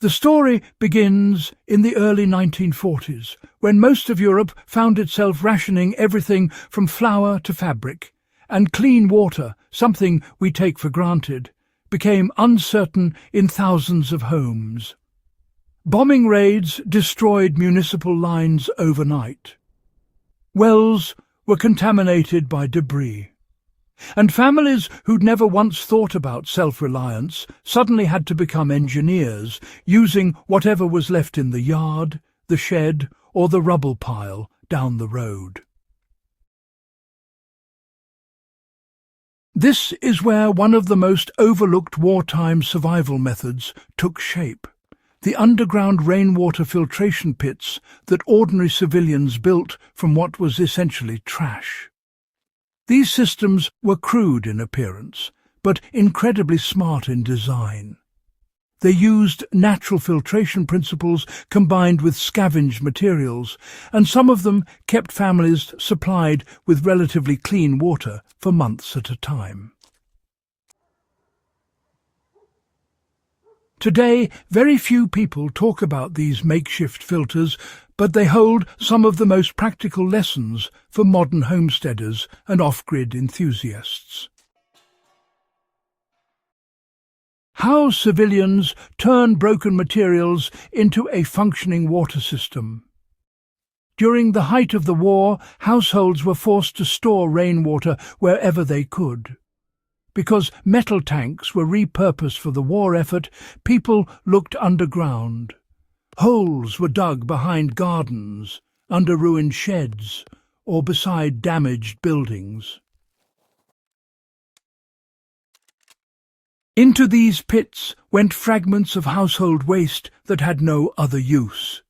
The story begins in the early 1940s, when most of Europe found itself rationing everything from flour to fabric, and clean water, something we take for granted, became uncertain in thousands of homes. Bombing raids destroyed municipal lines overnight. Wells were contaminated by debris. And families who'd never once thought about self-reliance suddenly had to become engineers, using whatever was left in the yard, the shed, or the rubble pile down the road. This is where one of the most overlooked wartime survival methods took shape: the underground rainwater filtration pits that ordinary civilians built from what was essentially trash. These systems were crude in appearance, but incredibly smart in design. They used natural filtration principles combined with scavenged materials, and some of them kept families supplied with relatively clean water for months at a time. Today, very few people talk about these makeshift filters, but they hold some of the most practical lessons for modern homesteaders and off-grid enthusiasts. How civilians turn broken materials into a functioning water system. During the height of the war, households were forced to store rainwater wherever they could. Because metal tanks were repurposed for the war effort, people looked underground. Holes were dug behind gardens, under ruined sheds, or beside damaged buildings. Into these pits went fragments of household waste that had no other use.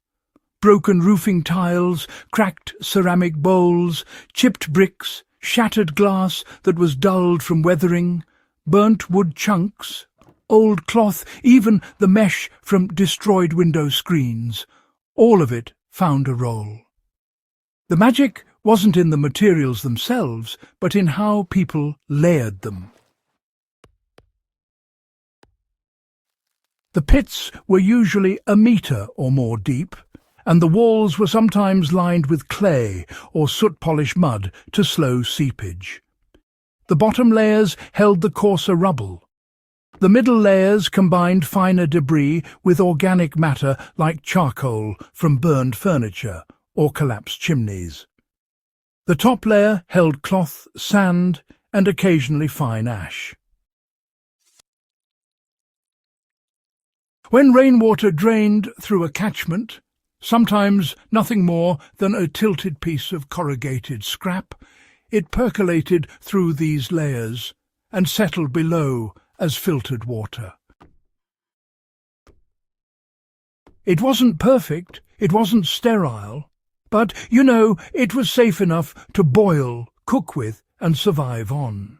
Broken roofing tiles, cracked ceramic bowls, chipped bricks, shattered glass that was dulled from weathering, burnt wood chunks, old cloth, even the mesh from destroyed window screens. All of it found a role. The magic wasn't in the materials themselves, but in how people layered them. The pits were usually a metre or more deep, and the walls were sometimes lined with clay or soot-polished mud to slow seepage. The bottom layers held the coarser rubble. The middle layers combined finer debris with organic matter like charcoal from burned furniture or collapsed chimneys. The top layer held cloth, sand, and occasionally fine ash. When rainwater drained through a catchment, sometimes nothing more than a tilted piece of corrugated scrap, it percolated through these layers and settled below as filtered water. It wasn't perfect, it wasn't sterile, but, it was safe enough to boil, cook with, and survive on.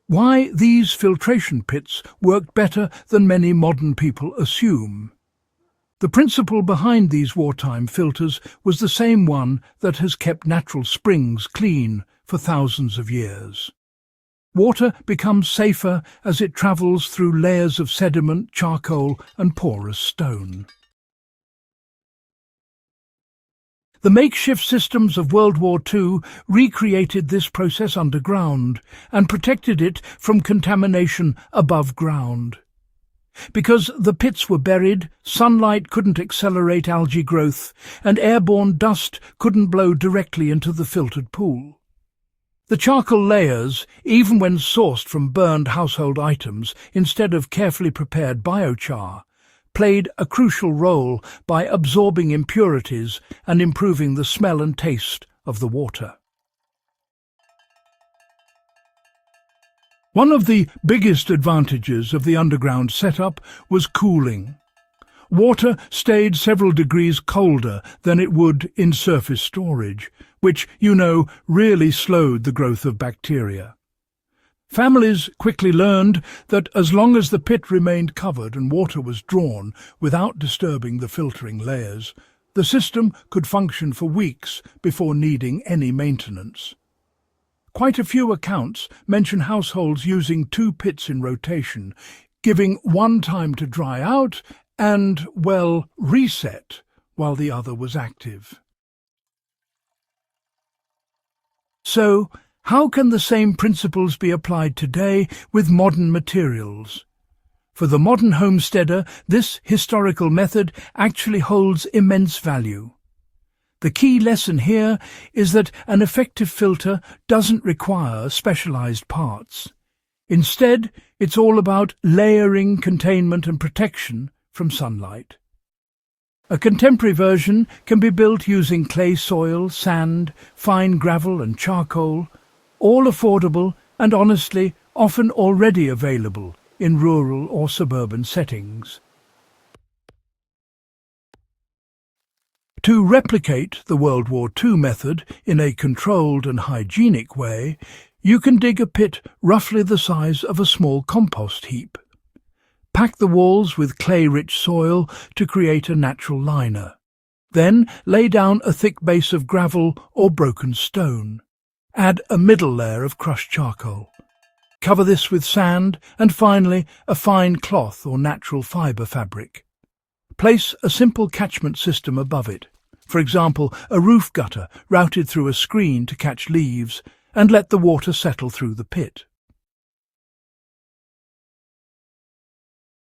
Why these filtration pits worked better than many modern people assume. The principle behind these wartime filters was the same one that has kept natural springs clean for thousands of years. Water becomes safer as it travels through layers of sediment, charcoal, and porous stone. The makeshift systems of World War II recreated this process underground and protected it from contamination above ground. Because the pits were buried, sunlight couldn't accelerate algae growth, and airborne dust couldn't blow directly into the filtered pool. The charcoal layers, even when sourced from burned household items instead of carefully prepared biochar, played a crucial role by absorbing impurities and improving the smell and taste of the water. One of the biggest advantages of the underground setup was cooling. Water stayed several degrees colder than it would in surface storage, which, really slowed the growth of bacteria. Families quickly learned that as long as the pit remained covered and water was drawn without disturbing the filtering layers, the system could function for weeks before needing any maintenance. Quite a few accounts mention households using 2 pits in rotation, giving one time to dry out and, well, reset while the other was active. So, how can the same principles be applied today with modern materials? For the modern homesteader, this historical method actually holds immense value. The key lesson here is that an effective filter doesn't require specialized parts. Instead, it's all about layering, containment and protection from sunlight. A contemporary version can be built using clay soil, sand, fine gravel and charcoal, all affordable and honestly often already available in rural or suburban settings. To replicate the World War II method in a controlled and hygienic way, you can dig a pit roughly the size of a small compost heap. Pack the walls with clay-rich soil to create a natural liner. Then lay down a thick base of gravel or broken stone. Add a middle layer of crushed charcoal. Cover this with sand and finally a fine cloth or natural fibre fabric. Place a simple catchment system above it, for example a roof gutter routed through a screen to catch leaves, and let the water settle through the pit.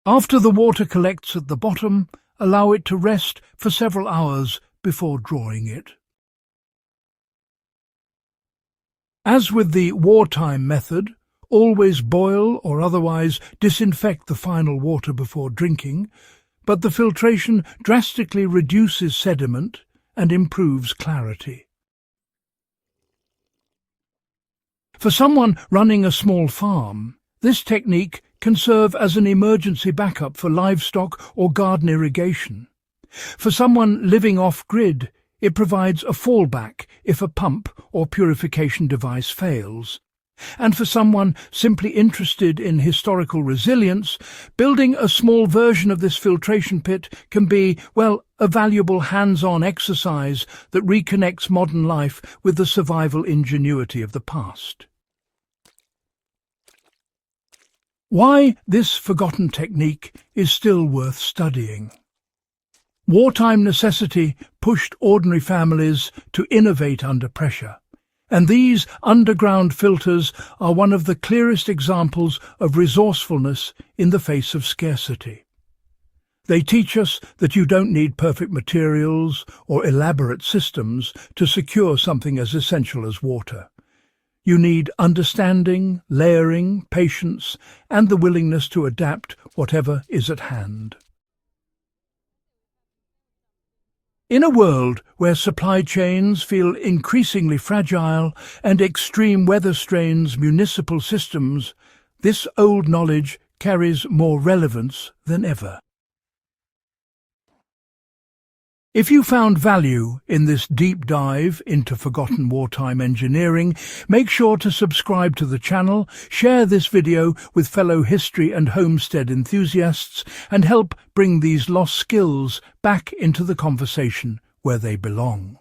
After the water collects at the bottom, allow it to rest for several hours before drawing it. As with the wartime method, always boil or otherwise disinfect the final water before drinking, but the filtration drastically reduces sediment and improves clarity. For someone running a small farm, this technique can serve as an emergency backup for livestock or garden irrigation. For someone living off-grid, it provides a fallback if a pump or purification device fails. And for someone simply interested in historical resilience, building a small version of this filtration pit can be, well, a valuable hands-on exercise that reconnects modern life with the survival ingenuity of the past. Why this forgotten technique is still worth studying. Wartime necessity pushed ordinary families to innovate under pressure, and these underground filters are one of the clearest examples of resourcefulness in the face of scarcity. They teach us that you don't need perfect materials or elaborate systems to secure something as essential as water. You need understanding, layering, patience, and the willingness to adapt whatever is at hand. In a world where supply chains feel increasingly fragile and extreme weather strains municipal systems, this old knowledge carries more relevance than ever. If you found value in this deep dive into forgotten wartime engineering, make sure to subscribe to the channel, share this video with fellow history and homestead enthusiasts, and help bring these lost skills back into the conversation where they belong.